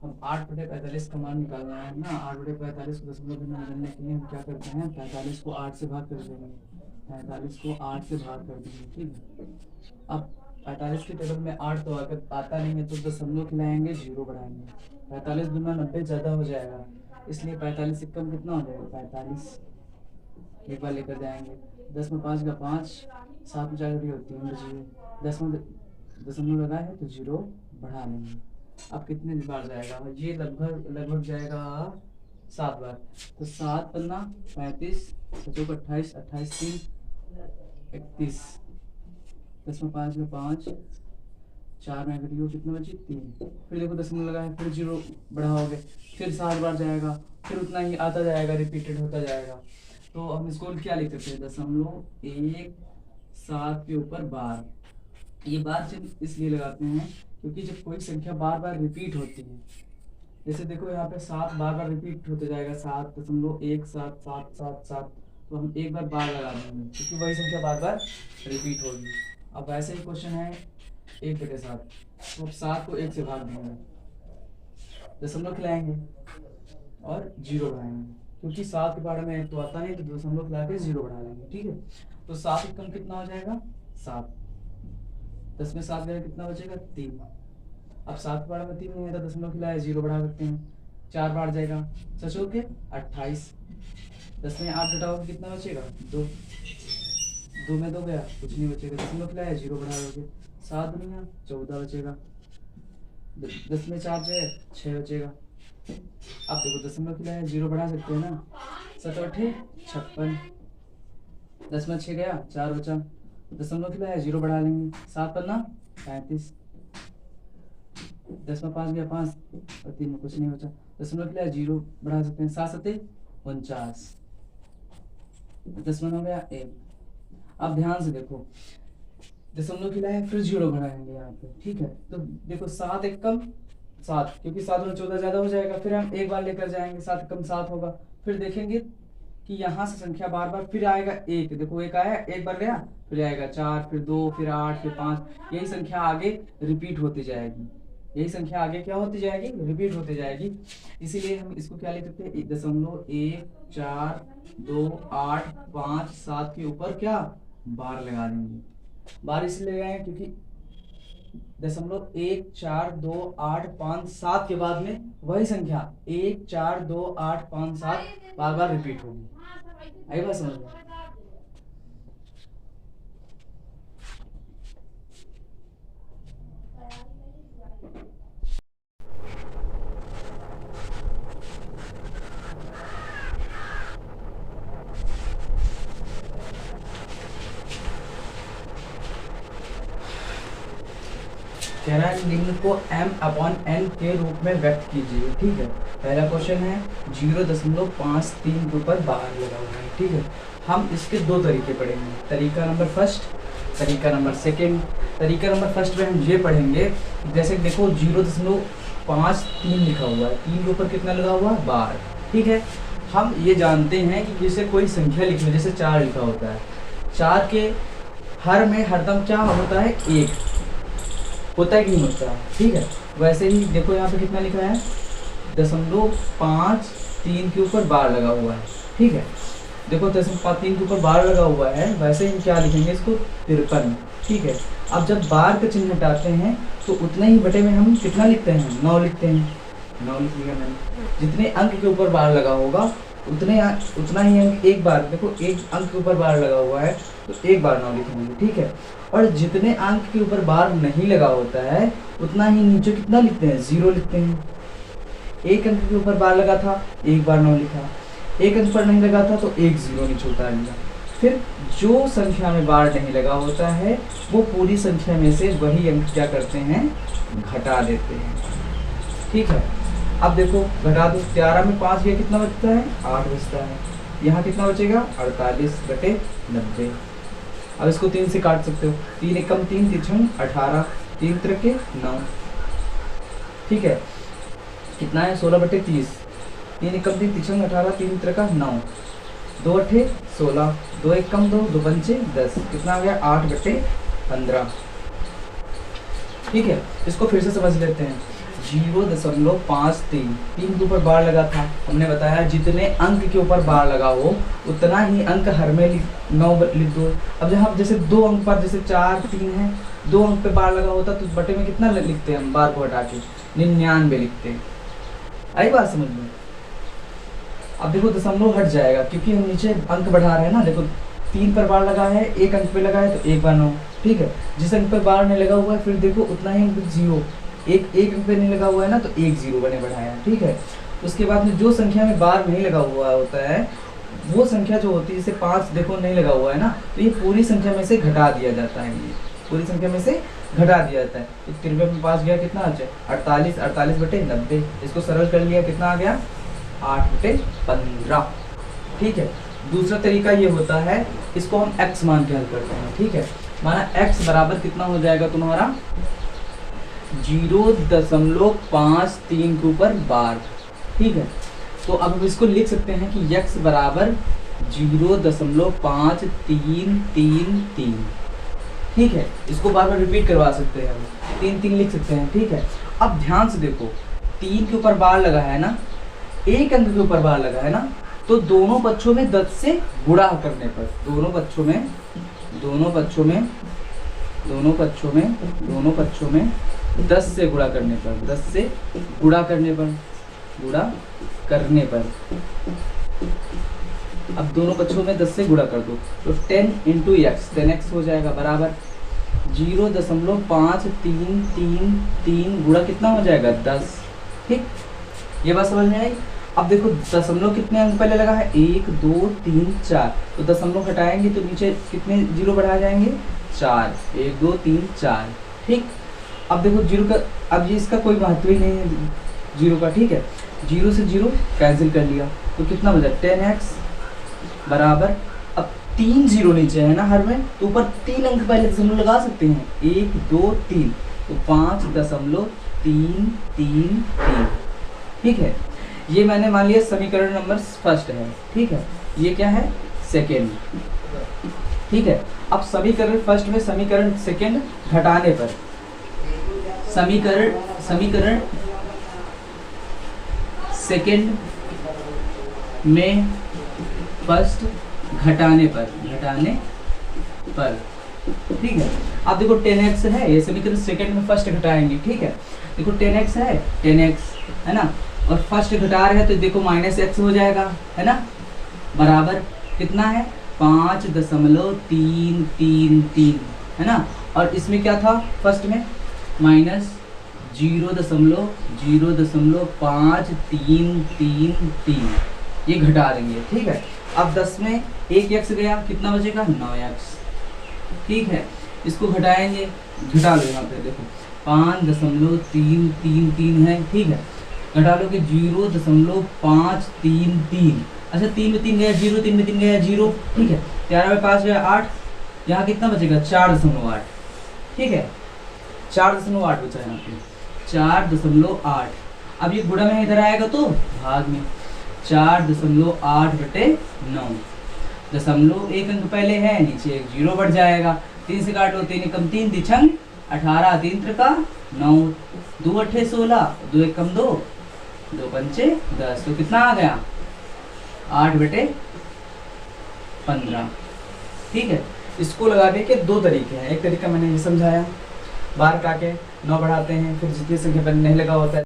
हम 8/45 का मान निकालना है ना। 8/45 को दशमलव भिन्न बदलने के लिए हम क्या करते हैं, 45 को 8 से भाग कर देंगे। 45 को 8 से भाग कर देंगे, ठीक है। अब 45 के टेबल में 8 तो अगर आता नहीं है तो दशमलव खिलाएंगे, 0 बढ़ाएंगे। 45 गुना 90 ज़्यादा हो जाएगा, इसलिए 45 से कम कितना हो जाएगा, 45 एक बार लेकर जाएंगे। 10 में 5 का 5, 7 में 4 घड़ी होती है, बची 10 में दशमलव लगा है तो 0 बढ़ा लेंगे। अब कितने बार जाएगा, ये लगभग लगभग जाएगा 7 बार। तो 7 पन्ना 35, 7 28, 28 3 31। 10 में 5 का 5, 4 में घड़ी हो कितना बची 3। फिर देखो दशमलव लगा है, फिर 0 बढ़ाओगे, फिर 7 बार जाएगा, फिर उतना ही आता जाएगा, रिपीटेड होता जाएगा। तो हम इसको क्या लिख सकते हैं, 0.17 के ऊपर बार। ये बार चिन्ह इसलिए लगाते हैं क्योंकि जब कोई संख्या बार बार रिपीट होती है, जैसे देखो यहाँ पे 7 बार बार रिपीट होते जाएगा, 7.177777, तो हम एक बार बार लगा देंगे क्योंकि वही संख्या बार बार रिपीट होगी। अब वैसे ही क्वेश्चन है 1/7, तो 7 को 1 से भाग देंगे, दशमलव खिलाएंगे और 0 बढ़ाएंगे, क्योंकि 7 के बारे में 1 तो आता नहीं, तो दशमलव खिला के 0 बढ़ा लेंगे, ठीक है। तो 7 से कम कितना हो जाएगा, 7। 10 में 7 गया कितना बचेगा, 3। अब 7 के बारे में 3 नहीं है तो दशमलव खिलाया, 0 बढ़ा सकते हैं, 4 बार जाएगा, सच हो के 28। 10 में 8 घटाओगे कितना बचेगा, 2। 2 में 2 गया, कुछ नहीं बचेगा, दशमलव खिलाया, 0 बढ़ा दोगे, 7 दुनिया 14 बचेगा। 10 में 4 जो है 6 बचेगा। अब देखो दशमलव खिलाया, 0 बढ़ा सकते हैं ना, 7 8 56। 10 में 6 गया, 4 बचा, दशमलव खिलाया, 0 बढ़ा लेंगे, 7 पन्ना 35। 10 में 5 गया 5 और 3 में कुछ नहीं बचा, दशमलव खिलाया, 0 बढ़ा सकते हैं, 7 7 49। 10 में हो गया 1। अब ध्यान से देखो, दशमलव खिलाया फिर 0 बढ़ाएंगे यहाँ पे, ठीक है। तो देखो 7 एक कम 7, क्योंकि 7 में 14 ज्यादा हो जाएगा, फिर हम एक बार लेकर जाएंगे, 7 कम 7 होगा, फिर देखेंगे कि यहाँ से संख्या बार बार फिर आएगा 1, देखो 1 आया, एक बार गया, फिर आएगा 4, फिर 2, फिर 8, फिर 5, यही संख्या आगे रिपीट होती जाएगी, यही संख्या आगे क्या होती जाएगी, रिपीट होती जाएगी। इसीलिए हम इसको क्या लिख सकते हैं, 0.142857 के ऊपर क्या बार लगा देंगे। बार इसलिए लगाए क्योंकि 0.142857 के बाद में वही संख्या 142857 बार बार रिपीट होगी। आई बात समझ में। कह रहा है निम्न को m/n के रूप में व्यक्त कीजिए, ठीक है। पहला क्वेश्चन है 0.53 के ऊपर बार लगा हुआ है, ठीक है। हम इसके दो तरीके पढ़ेंगे, तरीका नंबर फर्स्ट, तरीका नंबर सेकेंड। तरीका नंबर फर्स्ट में हम ये पढ़ेंगे, जैसे देखो 0.53 लिखा हुआ है, 3 के ऊपर कितना लगा हुआ है, बार, ठीक है। हम ये जानते हैं कि जैसे कोई संख्या लिखी है, जैसे 4 लिखा होता है, 4 के हर में हरदम क्या होता है, 1 होता है कि नहीं होता है, ठीक है। वैसे ही देखो यहाँ पे कितना लिखा है, 0.53 के ऊपर बार लगा हुआ है, ठीक है। देखो 0.3 के ऊपर बार लगा हुआ है, वैसे ही क्या लिखेंगे इसको, 53, ठीक है। अब जब बार का चिन्ह हटाते हैं तो उतने ही बटे में हम कितना लिखते हैं, 9 लिखते हैं, 9 लिख लिया मैंने। जितने अंक के ऊपर बार लगा होगा उतना ही अंक एक बार, देखो एक अंक के ऊपर बार लगा हुआ है तो एक बार 9 लिखेंगे, ठीक है। और जितने अंक के ऊपर बार नहीं लगा होता है उतना ही नीचे कितना लिखते हैं, 0 लिखते हैं। एक अंक के ऊपर बार लगा था, एक बार 9 लिखा, एक अंक पर नहीं लगा था तो एक 0 नीचे उतार लिया। फिर जो संख्या में बार नहीं लगा होता है वो पूरी संख्या में से वही अंक क्या करते हैं, घटा देते हैं, ठीक है। अब देखो घटा दो, 11 में 5 गया कितना बचता है, 8 बचता है। यहाँ कितना बचेगा, 48/90। अब इसको 3 से काट सकते हो, 3 एकम 3, 3 18, 3 त्रिके 9, ठीक है। कितना है, 16/30। 3 एकम 3, 3 18, 3 त्रिका 9, 2 8 16, 2 एकम 2, 2 पंचे 10, कितना आ गया, 8/15, ठीक है। इसको फिर से समझ लेते हैं, 0.53। 3 के ऊपर बार लगा था, हमने बताया जितने अंक के ऊपर बार लगा हो उतना ही अंक हर में 9 लिख दो। अब जहाँ जैसे 2 अंक पर, जैसे 4 3 है, 2 अंक पे बार लगा होता तो बटे में कितना लिखते हैं हम, बार को हटा के 99 लिखते हैं। आई बात समझ में? अब देखो दशमलव हट जाएगा क्योंकि हम नीचे अंक बढ़ा रहे हैं ना। देखो 3 पर बार लगा है, 1 अंक पे लगा है तो 1 बार 9, ठीक है। जिस अंक पे बार नहीं लगा हुआ है फिर देखो उतना ही अंक 0, एक अंक पे नहीं लगा हुआ है ना तो 1 0 बने बढ़ाया, ठीक है। उसके बाद में जो संख्या में बार नहीं लगा हुआ होता है वो संख्या जो होती है, जैसे 5 देखो नहीं लगा हुआ है ना, तो ये पूरी संख्या में से घटा दिया जाता है, ये पूरी संख्या में से घटा दिया जाता है। तो 93 में 5 गया कितना आ जाए 48, 48 बटे 90, इसको सरल कर लिया कितना आ गया 8 बटे 15, ठीक है। दूसरा तरीका ये होता है, इसको हम x मान के हल करते हैं, ठीक है। माना x बराबर कितना हो जाएगा तुम्हारा 0.53 के ऊपर बार, ठीक है। तो अब हम इसको लिख सकते हैं कि x बराबर 0.5333, ठीक है। इसको बार बार रिपीट करवा सकते हैं हम, 3 3 लिख सकते हैं, ठीक है। अब ध्यान से देखो 3 के ऊपर बार लगा है ना, 1 अंक के ऊपर बार लगा है ना, तो दोनों पक्षों में 10 से गुणा करने पर, दोनों पक्षों में 10 से गुणा करने पर, 10 से गुणा करने पर, अब दोनों पक्षों में 10 से गुणा कर दो तो 10 × x, 10x हो जाएगा बराबर 0.5333 गुणा कितना हो जाएगा 10, ठीक। ये बात समझ में आई? अब देखो दशमलव कितने अंक पहले लगा है 1 2 3 4, तो दशमलव घटाएंगे तो नीचे कितने 0 बढ़ा जाएंगे 4, 1 2 3 4, ठीक। अब देखो 0 का, अब ये इसका कोई महत्व ही नहीं है 0 का, ठीक है। 0 से 0 कैंसिल कर लिया तो कितना बचा 10x बराबर, अब 3 0 नीचे है ना हर में, तो ऊपर 3 अंक पहले दशमलव लगा सकते हैं 1 2 3, तो 5.333, ठीक है। ये मैंने मान लिया समीकरण नंबर फर्स्ट है, ठीक है। ये क्या है सेकेंड, ठीक है। अब समीकरण फर्स्ट में समीकरण सेकेंड घटाने पर, समीकरण सेकेंड में फर्स्ट घटाने पर, ठीक है। अब देखो 10x है, ये समीकरण सेकेंड में फर्स्ट घटाएंगे, ठीक है। देखो 10x है, 10x है ना, और फर्स्ट घटा रहे हैं तो देखो -x हो जाएगा, है ना, बराबर कितना है 5.333, है ना। और इसमें क्या था फर्स्ट में -0.533, ये घटा देंगे, ठीक है। अब 10 में 1x गया कितना बचेगा 9x, ठीक है। इसको घटाएंगे, घटा लो यहाँ पे देखो 5.333 है, ठीक है। घटा लो कि 0.533, अच्छा 3 में 3 गया 0, 3 में 3 गया 0, ठीक है। 11 में 5 गया 8, यहाँ कितना बचेगा 4.8, ठीक है। 4.8 बचा यहाँ पे 4.8। अब ये गुणा में इधर आएगा तो भाग में 4.8 बटे 9, दशमलव 1 अंक पहले है, नीचे 1 0 बढ़ जाएगा, 3 से काट लो 3 एकम 3 दिछंग 18, 3 त्रिका 9, 2 अट्ठे 16, 2 एकम 2, 2 पंचे 10, तो कितना आ गया 8 बटे 15, ठीक है। इसको लगाने के 2 तरीके हैं, एक तरीका मैंने ये समझाया, बार का के 9 बढ़ाते हैं, फिर जितनी संख्या पर नहीं लगा होता है